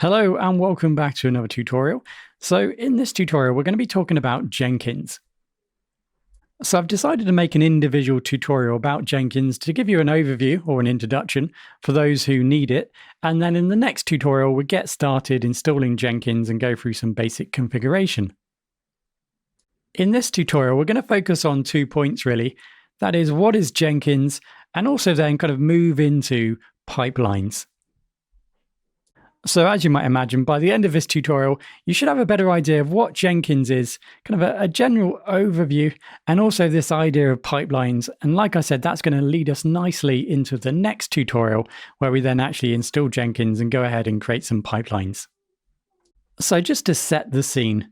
Hello and welcome back to another tutorial. So in this tutorial, we're going to be talking about Jenkins. So I've decided to make an individual tutorial about Jenkins to give you an overview or an introduction for those who need it. And then in the next tutorial, we'll get started installing Jenkins and go through some basic configuration. In this tutorial, we're going to focus on 2 points really. That is, what is Jenkins, and also then kind of move into pipelines. So as you might imagine, by the end of this tutorial, you should have a better idea of what Jenkins is, kind of a general overview, and also this idea of pipelines. And like I said, that's going to lead us nicely into the next tutorial, where we then actually install Jenkins and go ahead and create some pipelines. So just to set the scene,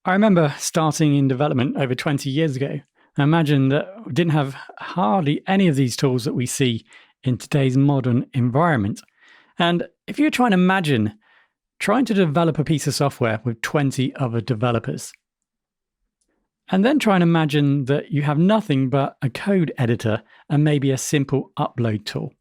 I remember starting in development over 20 years ago. I imagine that we didn't have hardly any of these tools that we see in today's modern environment. And if you're trying to imagine trying to develop a piece of software with 20 other developers, and then try and imagine that you have nothing but a code editor and maybe a simple upload tool.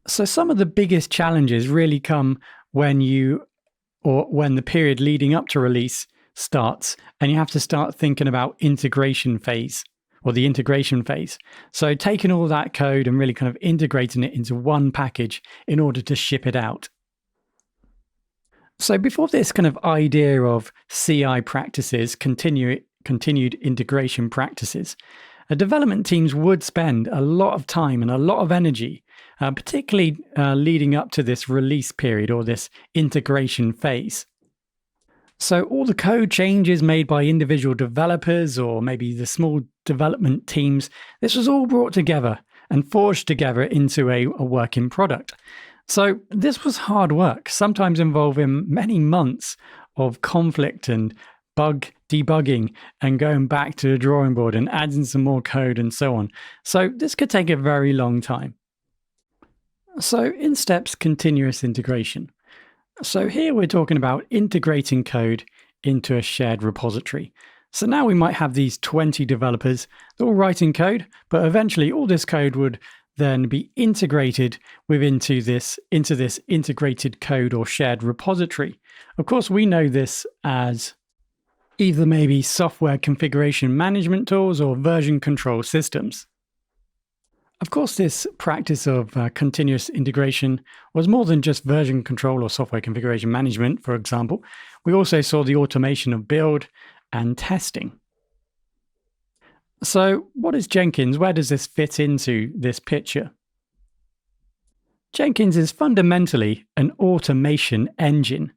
So some of the biggest challenges really come when the period leading up to release starts and you have to start thinking about integration phase. Or the integration phase. So taking all that code and really kind of integrating it into one package in order to ship it out. So before this kind of idea of CI practices, continued integration practices, development teams would spend a lot of time and a lot of energy, particularly leading up to this release period or this integration phase. So all the code changes made by individual developers or maybe the small development teams, this was all brought together and forged together into a working product. So this was hard work, sometimes involving many months of conflict and bug debugging and going back to the drawing board and adding some more code and so on. So this could take a very long time. So in steps continuous integration. So here we're talking about integrating code into a shared repository. So now we might have these 20 developers, they're all writing code, but eventually all this code would then be integrated into this integrated code or shared repository. Of course, we know this as either maybe software configuration management tools or version control systems. Of course, this practice of continuous integration was more than just version control or software configuration management, for example. We also saw the automation of build and testing. So what is Jenkins? Where does this fit into this picture? Jenkins is fundamentally an automation engine.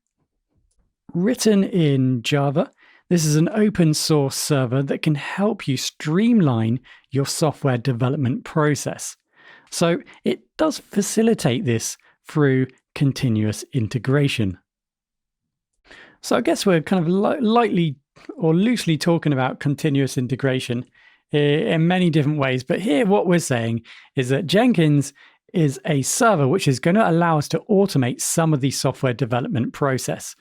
Written in Java, this is an open source server that can help you streamline your software development process. So it does facilitate this through continuous integration. So I guess we're kind of lightly or loosely talking about continuous integration in many different ways. But here what we're saying is that Jenkins is a server which is going to allow us to automate some of the software development process.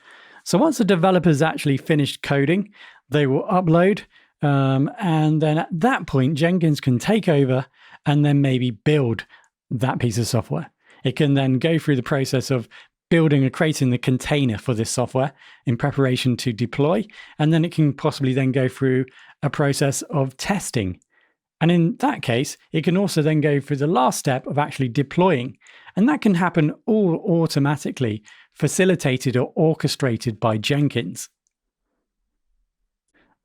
So once the developers actually finished coding, they will upload, and then at that point, Jenkins can take over and then maybe build that piece of software. It can then go through the process of building and creating the container for this software in preparation to deploy, and then it can possibly then go through a process of testing. And in that case, it can also then go through the last step of actually deploying. And that can happen all automatically, facilitated or orchestrated by Jenkins.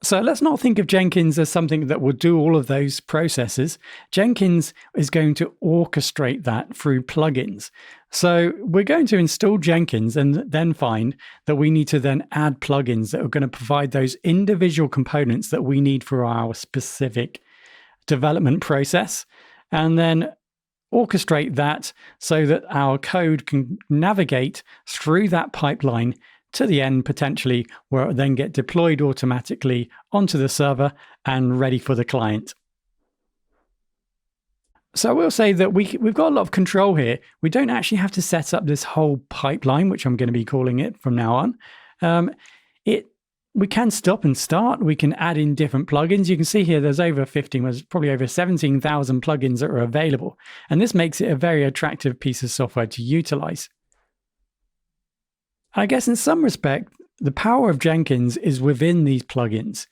So let's not think of Jenkins as something that will do all of those processes. Jenkins is going to orchestrate that through plugins. So we're going to install Jenkins and then find that we need to then add plugins that are going to provide those individual components that we need for our specific development process, and then orchestrate that so that our code can navigate through that pipeline to the end, potentially, where it will then get deployed automatically onto the server and ready for the client. So I will say that we've got a lot of control here. We don't actually have to set up this whole pipeline, which I'm going to be calling it from now on. We can stop and start. We can add in different plugins. You can see here there's probably over 17,000 plugins that are available. And this makes it a very attractive piece of software to utilize. I guess in some respect, the power of Jenkins is within these plugins.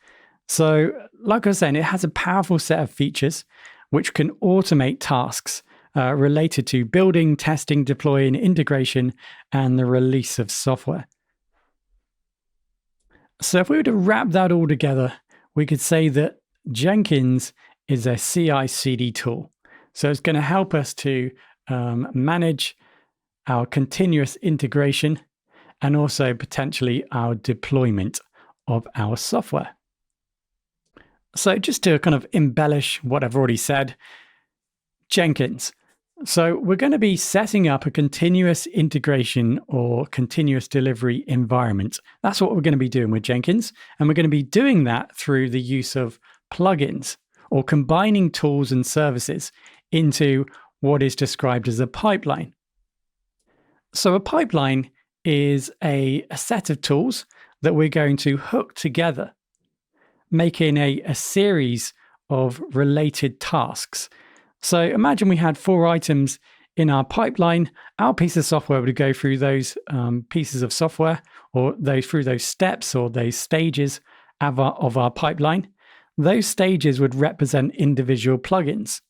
So, like I was saying, it has a powerful set of features which can automate tasks related to building, testing, deploying, integration, and the release of software. So if we were to wrap that all together, we could say that Jenkins is a CI/CD tool. So it's going to help us to manage our continuous integration and also potentially our deployment of our software. So just to kind of embellish what I've already said, Jenkins. So we're going to be setting up a continuous integration or continuous delivery environment. That's what we're going to be doing with Jenkins. And we're going to be doing that through the use of plugins or combining tools and services into what is described as a pipeline. So a pipeline is a set of tools that we're going to hook together, making a series of related tasks. So imagine we had 4 items in our pipeline. Our piece of software would go through those pieces of software or through those steps or those stages of our pipeline. Those stages would represent individual plugins.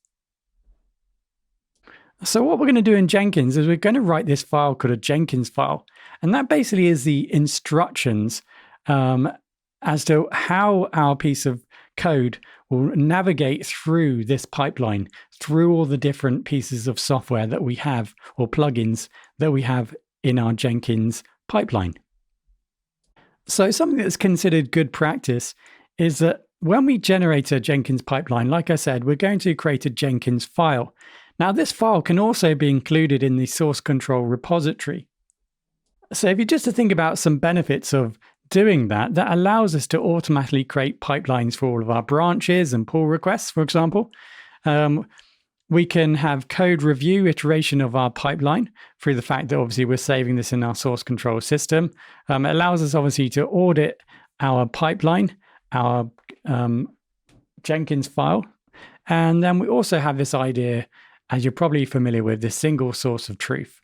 So what we're going to do in Jenkins is we're going to write this file called a Jenkinsfile. And that basically is the instructions as to how our piece of code will navigate through this pipeline, through all the different pieces of software that we have or plugins that we have in our Jenkins pipeline. So something that's considered good practice is that when we generate a Jenkins pipeline, like I said, we're going to create a Jenkins file. Now, this file can also be included in the source control repository. So if you just to think about some benefits of doing that, that allows us to automatically create pipelines for all of our branches and pull requests, for example. We can have code review iteration of our pipeline through the fact that obviously we're saving this in our source control system. It allows us obviously to audit our pipeline, our Jenkins file. And then we also have this idea, as you're probably familiar with, this single source of truth.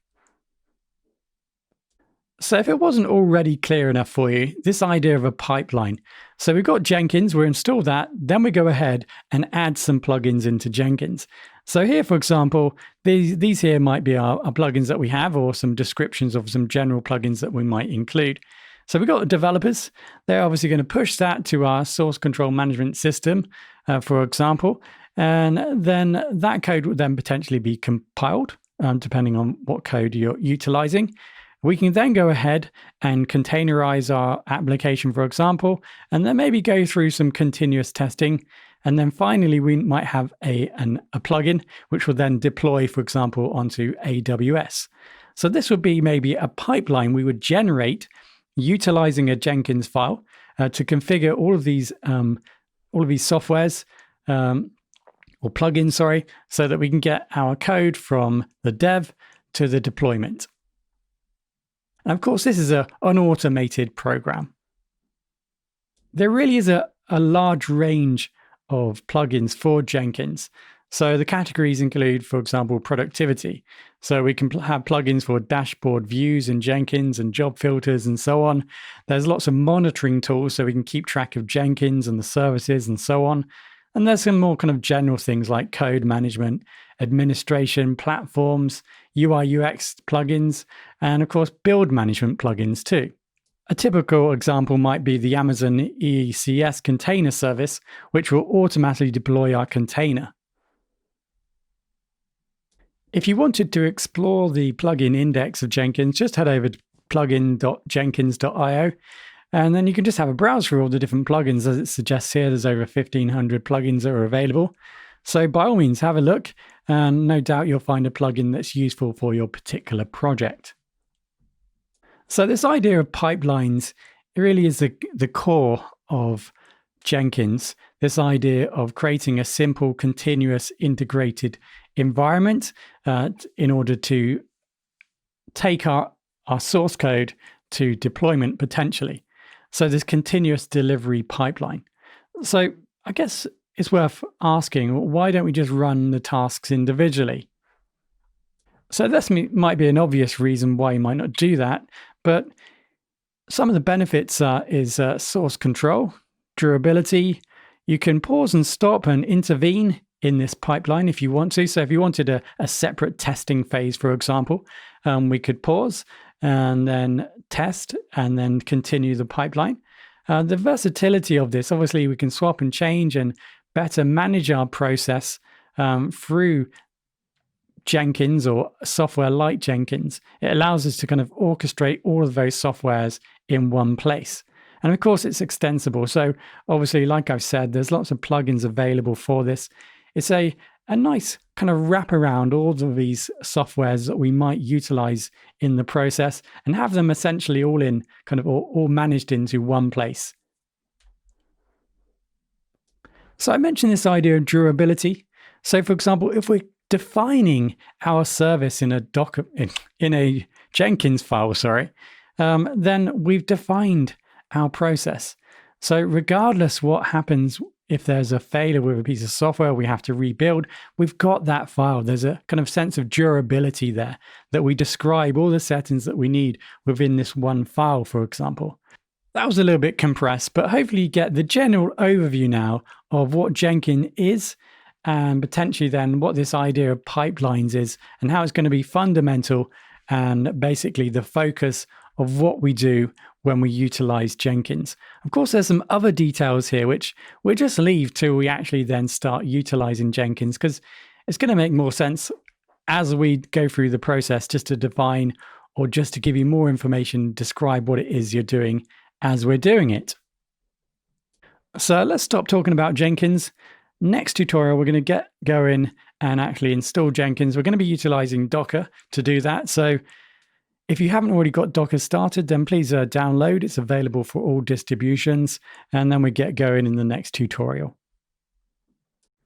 So if it wasn't already clear enough for you, this idea of a pipeline. So we've got Jenkins, we install that, then we go ahead and add some plugins into Jenkins. So here, for example, these here might be our plugins that we have or some descriptions of some general plugins that we might include. So we've got the developers. They're obviously going to push that to our source control management system, for example. And then that code would then potentially be compiled, depending on what code you're utilizing. We can then go ahead and containerize our application, for example, and then maybe go through some continuous testing. And then finally, we might have a plugin, which will then deploy, for example, onto AWS. So this would be maybe a pipeline we would generate utilizing a Jenkins file to configure all of these softwares or plugins, so that we can get our code from the dev to the deployment. And of course, this is an unautomated program. There really is a large range of plugins for Jenkins. So the categories include, for example, productivity. So we can have plugins for dashboard views in Jenkins and job filters and so on. There's lots of monitoring tools so we can keep track of Jenkins and the services and so on. And there's some more kind of general things like code management, administration, platforms, UI UX plugins, and of course, build management plugins too. A typical example might be the Amazon ECS container service, which will automatically deploy our container. If you wanted to explore the plugin index of Jenkins, just head over to plugin.jenkins.io. And then you can just have a browse through all the different plugins. As it suggests here, there's over 1,500 plugins that are available. So by all means, have a look, and no doubt you'll find a plugin that's useful for your particular project. So this idea of pipelines really is the core of Jenkins, this idea of creating a simple, continuous, integrated environment in order to take our source code to deployment potentially. So this continuous delivery pipeline. So I guess it's worth asking, why don't we just run the tasks individually? So this might be an obvious reason why you might not do that, but Some of the benefits is source control, durability. You can pause and stop and intervene in this pipeline if you want to. So if you wanted a separate testing phase, for example, we could pause and then test and then continue the pipeline. The versatility of this, obviously, we can swap and change and better manage our process through Jenkins or software like Jenkins. It allows us to kind of orchestrate all of those softwares in one place. And of course, it's extensible. So obviously, like I've said, there's lots of plugins available for this. It's a nice kind of wrap around all of these softwares that we might utilize in the process and have them essentially all in kind of all managed into one place. So I mentioned this idea of durability. So for example, if we're defining our service in a Docker, in a Jenkins file, then we've defined our process. So regardless what happens, if there's a failure with a piece of software we have to rebuild, we've got that file. There's a kind of sense of durability there that we describe all the settings that we need within this one file, for example. That was a little bit compressed, but hopefully you get the general overview now of what Jenkins is and potentially then what this idea of pipelines is and how it's going to be fundamental and basically the focus of what we do when we utilize Jenkins. Of course, there's some other details here, which we'll just leave till we actually then start utilizing Jenkins, because it's going to make more sense as we go through the process just to define or just to give you more information, describe what it is you're doing as we're doing it. So let's stop talking about Jenkins. Next tutorial, we're going to get going and actually install Jenkins. We're going to be utilizing Docker to do that. So if you haven't already got Docker started, then please download. It's available for all distributions. And then we get going in the next tutorial.